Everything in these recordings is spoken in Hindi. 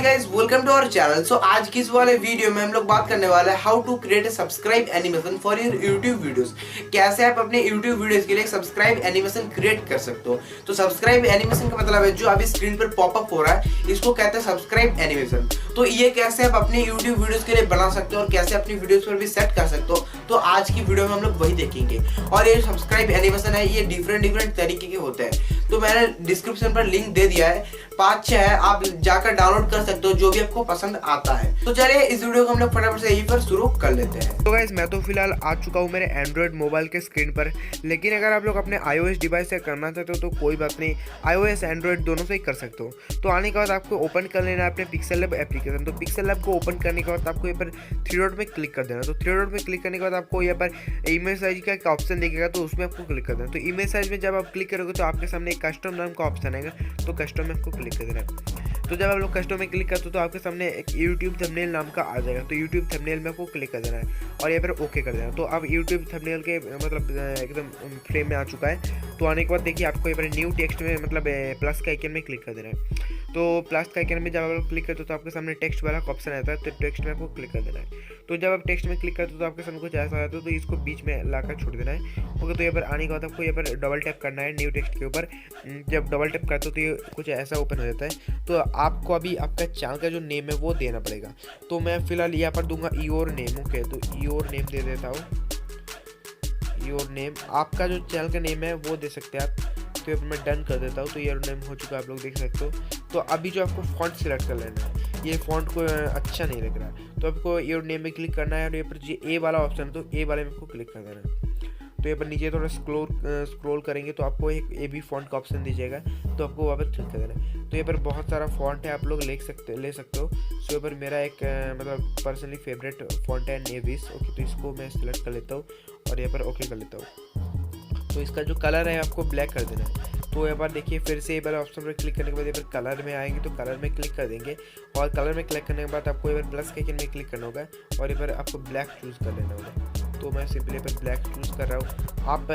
Guys, welcome to our channel. So आज की इस वाले वीडियो में हम लोग बात करने वाले हैं how to create a subscribe animation for your YouTube videos. कैसे आप अपने यूट्यूब वीडियोस के लिए सब्सक्राइब एनिमेशन क्रिएट कर सकते हो। तो सब्सक्राइब एनिमेशन का मतलब है जो अभी स्क्रीन पर पॉपअप हो रहा है, इसको कहते हैं सब्सक्राइब एनिमेशन। तो ये कैसे आप अपने यूट्यूब वीडियोस के लिए बना सकते हो और कैसे अपनी वीडियोस पर भी सेट कर सकते हो, तो आज की वीडियो में हम लोग वही देखेंगे। और ये सब्सक्राइब एनिमेशन है, ये डिफरेंट तरीके के होते हैं। तो मैंने डिस्क्रिप्शन पर लिंक दे दिया है, 5-6 है, आप जाकर डाउनलोड कर सकते हो जो भी आपको पसंद आता है। तो चलिए इस वीडियो को हम लोग फटाफट से यहीं पर शुरू कर लेते हैं। तो गाइस, मैं तो फिलहाल आ चुका हूँ मेरे एंड्रॉयड मोबाइल के स्क्रीन पर, लेकिन अगर आप लोग अपने iOS डिवाइस से करना चाहते हो तो कोई बात नहीं, iOS एंड्रॉयड दोनों से ही कर सकते हो। तो आने के बाद आपको ओपन कर लेना है अपने पिक्सेल लैब एप्लीकेशन। तो पिक्सेल लैब को ओपन करने के बाद आपको यहाँ पर थ्री डॉट में क्लिक कर देना। तो थ्री डॉट में क्लिक करने के बाद आपको यहाँ पर इमेज साइज का एक ऑप्शन दिखेगा, तो उसमें आपको क्लिक कर देना। तो इमेज साइज में जब आप क्लिक करोगे तो आपके सामने एक कस्टम नाम का ऑप्शन आएगा, तो कस्टम में आपको क्लिक कर देना है। तो जब आप लोग कस्टम में क्लिक करते हो तो आपके सामने एक यूट्यूब थंबनेल नाम का आ जाएगा। तो यूट्यूब थंबनेल में आपको क्लिक कर देना है और यहाँ पर ओके कर देना। तो अब यूट्यूब थंबनेल के मतलब एकदम फ्रेम में आ चुका है। तो आने के बाद देखिए आपको यहाँ पर न्यू टेक्स्ट में मतलब प्लस का आइकन में क्लिक कर देना है। तो प्लस का आइकन में जब आप लोग क्लिक करते हो तो आपके सामने टेक्स्ट वाला ऑप्शन आता है, तो टेक्स्ट में आपको क्लिक कर देना है। तो जब आप टेक्स्ट में क्लिक करते हो तो आपके सामने कुछ ऐसा आता है, तो इसको बीच में लाकर छोड़ देना है। ओके, तो यहाँ पर आने के बाद आपको यहाँ पर डबल टैप करना है न्यू टेक्स्ट के ऊपर। जब डबल टैप करते हो तो ये कुछ ऐसा ओपन हो जाता है। तो आपको अभी आपका चैनल का जो नेम है वो देना पड़ेगा। तो मैं फिलहाल यहाँ पर दूंगा योर नेम। ओके, तो योर नेम दे देता हूँ। योर नेम, आपका जो चैनल का नेम है वो दे सकते हैं आप। तो यहाँ पर मैं डन कर देता हूँ। तो योर नेम हो चुका है, आप लोग देख सकते हो। तो अभी जो आपको फॉन्ट सिलेक्ट कर लेना है, ये फॉन्ट को अच्छा नहीं लग रहा है, तो आपको योर नेम में क्लिक करना है और यहाँ पर जो ए वाला ऑप्शन है तो ए वाले में आपको क्लिक कर देना है। तो यहाँ पर नीचे थोड़ा स्क्रॉल करेंगे तो आपको एक ए बी फॉन्ट का ऑप्शन दीजिएगा, तो आपको वहाँ पर क्लिक कर देना है। तो यहाँ पर बहुत सारा फॉन्ट है, आप लोग ले सकते हो। सो यहाँ पर मेरा एक मतलब पर्सनली फेवरेट फॉन्ट है नेविस। ओके, तो इसको मैं सिलेक्ट कर लेता हूँ और यहाँ पर ओके कर लेता हूँ। तो इसका जो कलर है आपको ब्लैक कर देना है। तो यहाँ पर देखिए फिर से एक बार ऑप्शन पर क्लिक करने के बाद यहाँ पर कलर में आएंगे, तो कलर में क्लिक कर देंगे और कलर में क्लिक करने के बाद आपको यहाँ पर प्लस के आइकन में क्लिक करना होगा और यहाँ पर आपको ब्लैक चूज़ कर लेना होगा। तो मैं सिंपली यहाँ पर ब्लैक चूज़ कर रहा हूँ। आप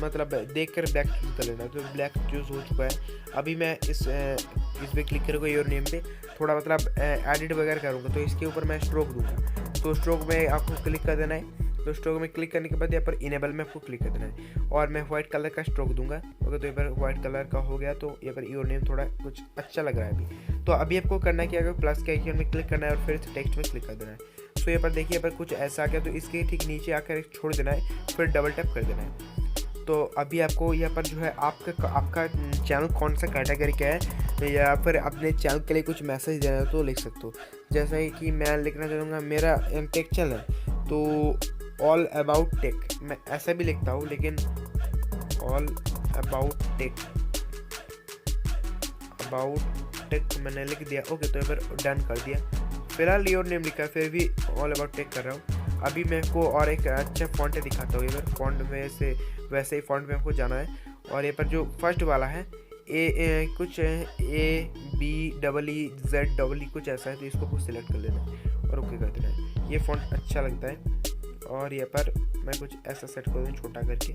मतलब देख कर ब्लैक चूज़ कर लेना। तो ब्लैक चूज़ हो चुका है। अभी मैं इस पर क्लिक करूँगा योर नेम पे, थोड़ा मतलब एडिट वगैरह करूँगा। तो इसके ऊपर मैं स्ट्रोक दूँगा। तो स्ट्रोक में आपको क्लिक कर देना है। तो स्ट्रोक में क्लिक करने के बाद यहाँ पर इनेबल में आपको क्लिक कर देना है और मैं व्हाइट कलर का स्ट्रोक दूंगा। ओके, तो यहाँ पर व्हाइट कलर का हो गया। तो यहाँ पर योर नेम थोड़ा कुछ अच्छा लग रहा है अभी। तो अभी आपको करना है कि अगर प्लस के आइकन में क्लिक करना है और फिर टेक्स्ट में क्लिक कर देना है। तो यहाँ पर देखिए यहाँ पर कुछ ऐसा आ गया, तो इसके ठीक नीचे आकर छोड़ देना है, फिर डबल टैप कर देना है। तो अभी आपको यहाँ पर जो है आपका चैनल कौन सा कैटेगरी का है या फिर अपने चैनल के लिए कुछ मैसेज देना है तो लिख सकते हो। जैसा कि मैं लिखना चाहूँगा मेरा टेक चैनल है, तो ऑल अबाउट टेक, मैं ऐसा भी लिखता हूँ, लेकिन ऑल अबाउट टेक मैंने लिख दिया। ओके, तो यहाँ पर डन कर दिया। फिलहाल योर नेम लिखा है, फिर भी ऑल अबाउट टेक कर रहा हूँ। अभी मैं आपको और एक अच्छा फॉन्ट दिखाता हूँ। यहाँ पर फॉन्ट में से वैसे ही फॉन्ट में आपको जाना है और यहाँ पर जो फर्स्ट वाला है कुछ A B double E Z double E कुछ ऐसा है, तो इसको कुछ सिलेक्ट कर लेना है और ओके कर देना है। ये फॉन्ट अच्छा लगता है और यहाँ पर मैं कुछ ऐसा सेट कर दूँ छोटा करके,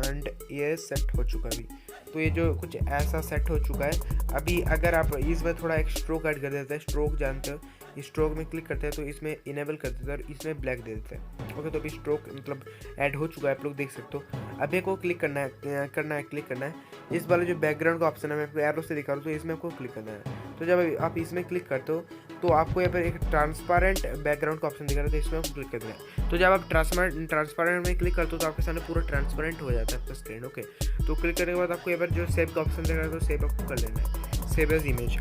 एंड ये सेट हो चुका अभी। तो ये जो कुछ ऐसा सेट हो चुका है। अभी अगर आप इसमें थोड़ा एक स्ट्रोक ऐड कर देते हैं, स्ट्रोक जानते हो, स्ट्रोक में क्लिक करते हैं तो इसमें इनेबल कर देते हैं और इसमें ब्लैक दे देते हैं। ओके, तो अभी स्ट्रोक मतलब ऐड हो चुका है, आप लोग देख सकते हो। अभी को क्लिक करना है क्लिक करना है। इस वाले जो बैकग्राउंड का ऑप्शन है मैं आपको एरो से दिखा रहा हूँ, तो इसमें आपको क्लिक करना है। तो जब आप इसमें क्लिक करते हो तो आपको यहाँ पर एक ट्रांसपेरेंट बैकग्राउंड का ऑप्शन दिखा रहा है, तो इसमें आपको क्लिक करना है। तो जब आप ट्रांसपेरेंट में क्लिक करते हो तो आपके सामने पूरा ट्रांसपेरेंट हो जाता है आपका स्क्रीन। ओके, तो क्लिक करने के बाद आपको यहाँ पर जो सेव का ऑप्शन दिख रहा है, तो सेव आपको कर लेना है, save as image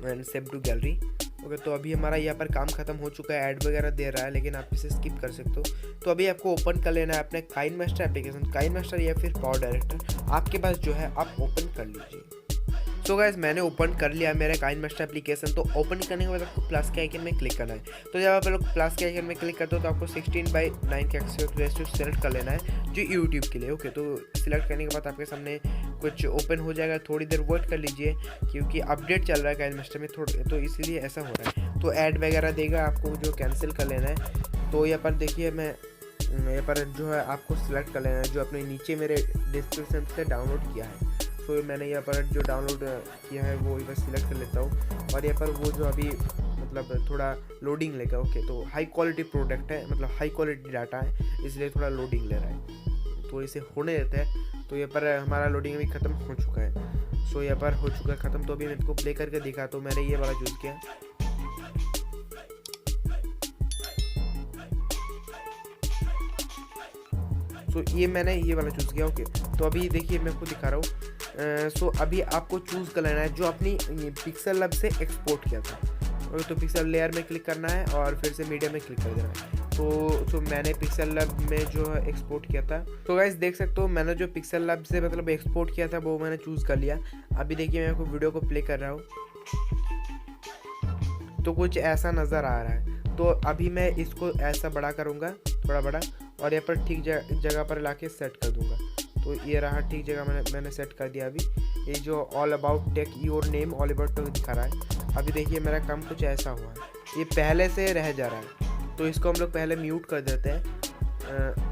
and save to gallery. Okay, तो अभी हमारा यहाँ पर काम खत्म हो चुका है। ऐड वगैरह दे रहा है, लेकिन आप इसे स्किप कर सकते हो। तो अभी आपको ओपन कर लेना है अपने काइनमास्टर एप्लीकेशन, काइनमास्टर या फिर पावर डायरेक्टर आपके पास जो है, आप ओपन कर लीजिए। सो गाइस, मैंने ओपन कर लिया मेरा काइनमास्टर एप्लीकेशन। तो ओपन करने के बाद आपको प्लस के आइकन में क्लिक करना है। तो जब आप लोग प्लस के आइकन में क्लिक करते हो तो आपको 16:9 के एस्पेक्ट रेशियो सेलेक्ट कर लेना है जो यूट्यूब के लिए। ओके, तो सिलेक्ट करने के बाद आपके सामने कुछ ओपन हो जाएगा, थोड़ी देर वेट कर लीजिए क्योंकि अपडेट चल रहा है काइनमास्टर में थोड़ा, तो इसीलिए ऐसा हो रहा है। तो ऐड वगैरह देगा, आपको जो कैंसिल कर लेना है। तो यहाँ पर देखिए मैं यहाँ पर जो है आपको सिलेक्ट कर लेना है जो अपने नीचे मेरे डिस्क्रिप्शन से डाउनलोड किया है। सो मैंने यहाँ पर जो डाउनलोड किया है वो इधर सिलेक्ट कर लेता हूँ, और यहाँ पर वो जो अभी मतलब थोड़ा लोडिंग लेगा। ओके, तो हाई क्वालिटी प्रोडक्ट है, मतलब हाई क्वालिटी डाटा है, इसलिए थोड़ा लोडिंग ले रहा है, तो इसे होने देते हैं। तो यहाँ पर हमारा लोडिंग अभी ख़त्म हो चुका है। सो यहाँ पर हो चुका है ख़त्म। तो अभी मैं इसको प्ले करके दिखा, तो मैंने ये वाला चूज़ किया। सो ये मैंने ये वाला चूज़ किया। ओके, तो अभी देखिए मैं आपको दिखा रहा हूँ। सो अभी आपको चूज़ कर लेना है जो अपनी पिक्सल लैब से एक्सपोर्ट किया था। तो पिक्सल लेयर में क्लिक करना है और फिर से मीडिया में क्लिक कर देना है। तो मैंने पिक्सल लैब में जो है एक्सपोर्ट किया था। तो गाइस देख सकते हो मैंने जो पिक्सल लैब से मतलब एक्सपोर्ट किया था वो मैंने चूज़ कर लिया। अभी देखिए मैं आपको वीडियो को प्ले कर रहा हूँ, तो कुछ ऐसा नज़र आ रहा है। तो अभी मैं इसको ऐसा बड़ा करूँगा, थोड़ा बड़ा, और यहाँ पर ठीक जगह पर लाके सेट कर दूँगा। तो ये रहा ठीक जगह मैंने सेट कर दिया। अभी ये जो all about tech your name all about tech दिखा रहा है। अभी देखिए मेरा काम कुछ ऐसा हुआ है, ये पहले से रह जा रहा है, तो इसको हम लोग पहले म्यूट कर देते हैं,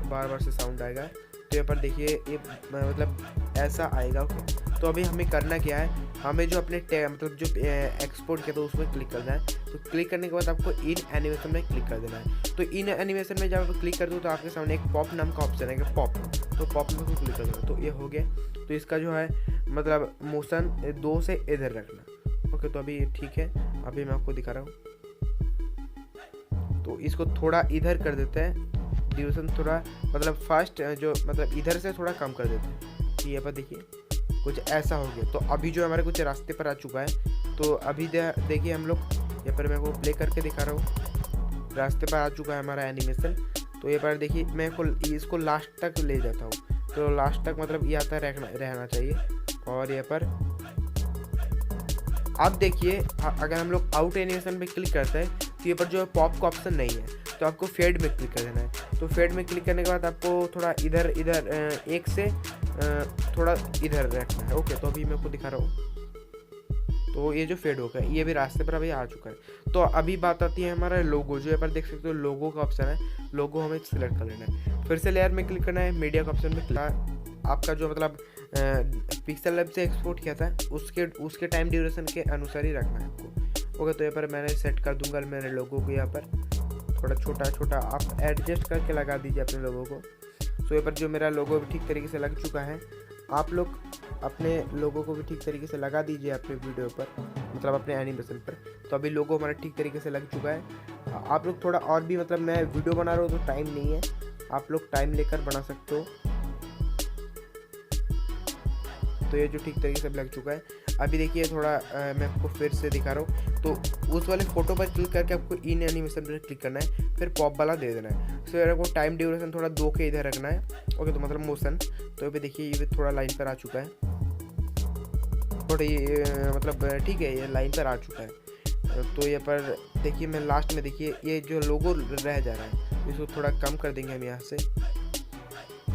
बार बार से साउंड आएगा। तो यहाँ पर देखिए ये मतलब ऐसा आएगा। ओके, तो अभी हमें करना क्या है, हमें जो अपने मतलब जो एक्सपोर्ट किया था उसमें क्लिक करना है। तो क्लिक करने के बाद आपको इन एनिमेशन में क्लिक कर देना है। तो इन एनिमेशन में जब आप क्लिक कर दो तो आपके सामने एक पॉप नाम का ऑप्शन है, पॉप, तो पॉप में क्लिक कर देना। तो ये हो गया। तो इसका जो है मतलब मोशन 2 से इधर रखना। ओके, तो अभी ठीक है। अभी मैं आपको दिखा रहा हूँ, तो इसको थोड़ा इधर कर देते हैं, ड्यूरेशन थोड़ा मतलब फास्ट जो मतलब इधर से थोड़ा कम कर देते हैं। ये पर देखिए कुछ ऐसा हो गया। तो अभी जो हमारे कुछ रास्ते पर आ चुका है। तो अभी देखिए हम लोग यहाँ पर मैं को प्ले करके दिखा रहा हूँ, रास्ते पर आ चुका है हमारा एनिमेशन। तो ये पर देखिए मैं इसको लास्ट तक ले जाता हूँ। तो लास्ट तक मतलब ये आता रहना चाहिए। और यहाँ पर अब देखिए अगर हम लोग आउट एनिमेशन पे क्लिक करते हैं तो ये पर जो है पॉप का ऑप्शन नहीं है, तो आपको फेड में क्लिक कर देना है। तो फेड में क्लिक करने के बाद आपको थोड़ा इधर एक से थोड़ा इधर रखना है। ओके, तो अभी मैं आपको दिखा रहा हूँ। तो ये जो फेड होगा ये भी रास्ते पर अभी आ चुका है। तो अभी बात आती है हमारा लोगो, जो यहाँ पर देख सकते हो लोगो का ऑप्शन है। लोगो हमें सिलेक्ट कर लेना है, फिर से लेयर में क्लिक करना है, मीडिया का ऑप्शन में क्लिक। आपका जो मतलब पिक्सल लैब से एक्सपोर्ट किया था उसके टाइम ड्यूरेशन के अनुसार ही रखना है आपको। ओके, तो यहाँ पर मैंने सेट कर दूंगा मेरे लोगों को। यहाँ पर थोड़ा छोटा आप एडजस्ट करके लगा दीजिए अपने लोगों को। तो यहाँ पर जो मेरा लोगो भी ठीक तरीके से लग चुका है, आप लोग अपने लोगों को भी ठीक तरीके से लगा दीजिए अपने वीडियो पर, मतलब अपने एनिमेशन पर। तो अभी लोगो हमारा ठीक तरीके से लग चुका है। आप लोग थोड़ा और भी मतलब मैं वीडियो बना रहा हूँ तो टाइम नहीं है, आप लोग टाइम लेकर बना सकते हो। तो ये जो ठीक तरीके से लग चुका है। अभी देखिए थोड़ा मैं आपको फिर से दिखा रहा हूँ। तो उस वाले फोटो पर क्लिक करके आपको इन एनिमेशन पर क्लिक करना है, फिर पॉप वाला दे देना है। फिर आपको टाइम ड्यूरेशन थोड़ा 2 के इधर रखना है। ओके, तो मतलब मोशन। तो अभी देखिए ये थोड़ा लाइन पर आ चुका है, थोड़ा ये मतलब ठीक है, ये लाइन पर आ चुका है। तो ये पर देखिए मैं लास्ट में देखिए ये जो लोगो रह जा रहा है, इसको थोड़ा कम कर देंगे हम यहाँ से।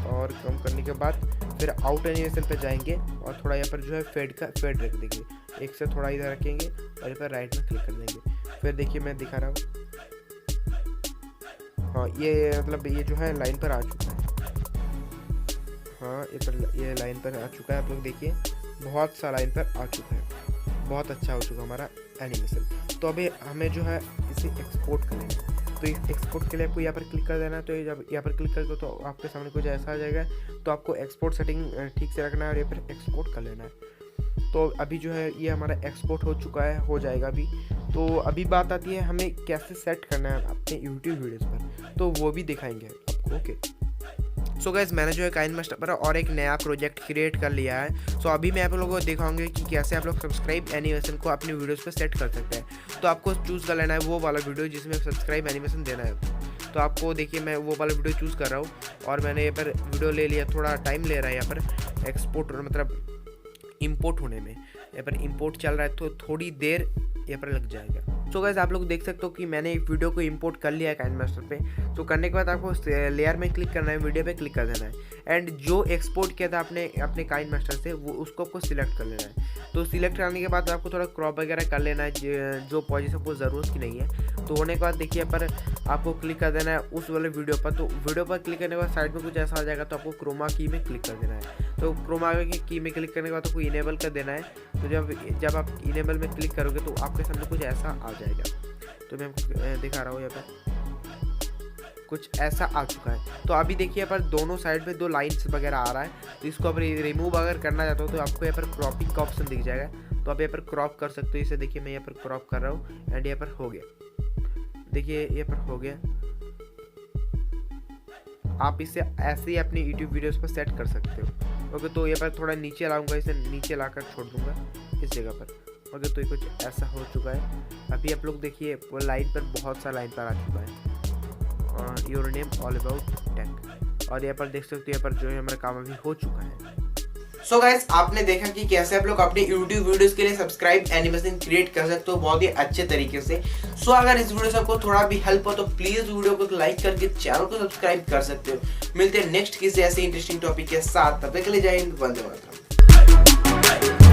और कम करने के बाद फिर आउट एनिमेशन पे जाएंगे और थोड़ा यहाँ पर जो है फेड रख देंगे, एक से थोड़ा इधर रखेंगे और यहाँ पर राइट में क्लिक कर देंगे। फिर देखिए मैं दिखा रहा हूँ, हाँ ये मतलब ये जो है लाइन पर आ चुका है। हाँ ये लाइन पर आ चुका है। आप लोग देखिए बहुत सा लाइन पर आ चुका है, बहुत अच्छा हो चुका हमारा एनिमेशन। तो अभी हमें जो है इसे एक्सपोर्ट कर लेना है। तो एक्सपोर्ट के लिए आपको यहाँ पर क्लिक कर देना है। तो जब यहाँ पर क्लिक करके तो आपके सामने कुछ ऐसा आ जाएगा। तो आपको एक्सपोर्ट सेटिंग ठीक से रखना है और यहाँ पर एक्सपोर्ट कर लेना है। तो अभी जो है ये हमारा एक्सपोर्ट हो चुका है, हो जाएगा अभी। तो अभी बात आती है हमें कैसे सेट करना है अपने यूट्यूब वीडियोज़ पर, तो वो भी दिखाएंगे आपको। ओके, सो गाइस मैंने जो है काइनमास्टर पर और एक नया प्रोजेक्ट क्रिएट कर लिया है। सो अभी मैं आप लोगों को दिखाऊंगी कि कैसे आप लोग सब्सक्राइब एनिमेशन को अपनी वीडियोस पे सेट कर सकते हैं। तो आपको चूज़ कर लेना है वो वाला वीडियो जिसमें सब्सक्राइब एनिमेशन देना है। तो आपको देखिए मैं वो वाला वीडियो चूज़ कर रहा हूँ और मैंने यहाँ पर वीडियो ले लिया। थोड़ा टाइम ले रहा है यहाँ पर एक्सपोर्ट मतलब इंपोर्ट होने में, यहाँ पर इंपोर्ट चल रहा है तो थोड़ी देर यहाँ पर लग जाएगा। सो गाइस आप लोग देख सकते हो कि मैंने एक वीडियो को इंपोर्ट कर लिया है काइनमास्टर पे। तो करने के बाद आपको लेयर में क्लिक करना है, वीडियो पे क्लिक कर देना है एंड जो एक्सपोर्ट किया था आपने अपने काइनमास्टर से वो उसको आपको सिलेक्ट कर लेना है। तो सिलेक्ट करने के बाद आपको थोड़ा क्रॉप वगैरह कर लेना है, जो पोजीशन को ज़रूरत की नहीं है तो होने के बाद देखिए पर आपको क्लिक कर देना है उस वाले वीडियो पर। तो वीडियो पर क्लिक करने के बाद साइड में कुछ ऐसा आ जाएगा, तो आपको क्रोमा की में क्लिक कर देना है। तो क्रोमा की में क्लिक करने के बाद आपको इनेबल कर देना है। तो जब आप इनेबल में क्लिक करोगे तो आपके सामने कुछ ऐसा आ जाएगा। तो मैं आपको दिखा रहा हूँ, यहाँ पर कुछ ऐसा आ चुका है। तो अभी देखिए यहाँ पर दोनों साइड में 2 लाइन्स वगैरह आ रहा है। तो इसको आप रिमूव अगर करना चाहते हो तो आपको यहाँ पर क्रॉपिंग का ऑप्शन दिख जाएगा। तो आप यहाँ पर क्रॉप कर सकते हो इसे। देखिए मैं यहाँ पर क्रॉप कर रहा हूँ एंड यहाँ पर हो गया। देखिए यहाँ पर हो गया। आप इसे ऐसे ही अपनी YouTube वीडियोस पर सेट कर सकते हो। ओके, तो यहाँ पर थोड़ा नीचे लाऊंगा, इसे नीचे लाकर छोड़ दूंगा इस जगह पर। ओके, तो ये कुछ ऐसा हो चुका है। अभी आप लोग देखिए वो लाइन पर बहुत सा लाइन पर आ चुका है, your name all about tech. और यहाँ पर देख सकते हो यहाँ पर जो है हमारा काम अभी हो चुका है। सो गाइस, आपने देखा कि कैसे आप लोग अपने YouTube वीडियोस के लिए सब्सक्राइब एनिमेशन क्रिएट कर सकते हो बहुत ही अच्छे तरीके से। सो अगर इस वीडियो से आपको थोड़ा भी हेल्प हो तो प्लीज वीडियो को लाइक करके चैनल को सब्सक्राइब कर सकते हो। मिलते हैं नेक्स्ट किसी ऐसे इंटरेस्टिंग टॉपिक के साथ, तब तक के लिए जय हिंद, वंदे मातरम।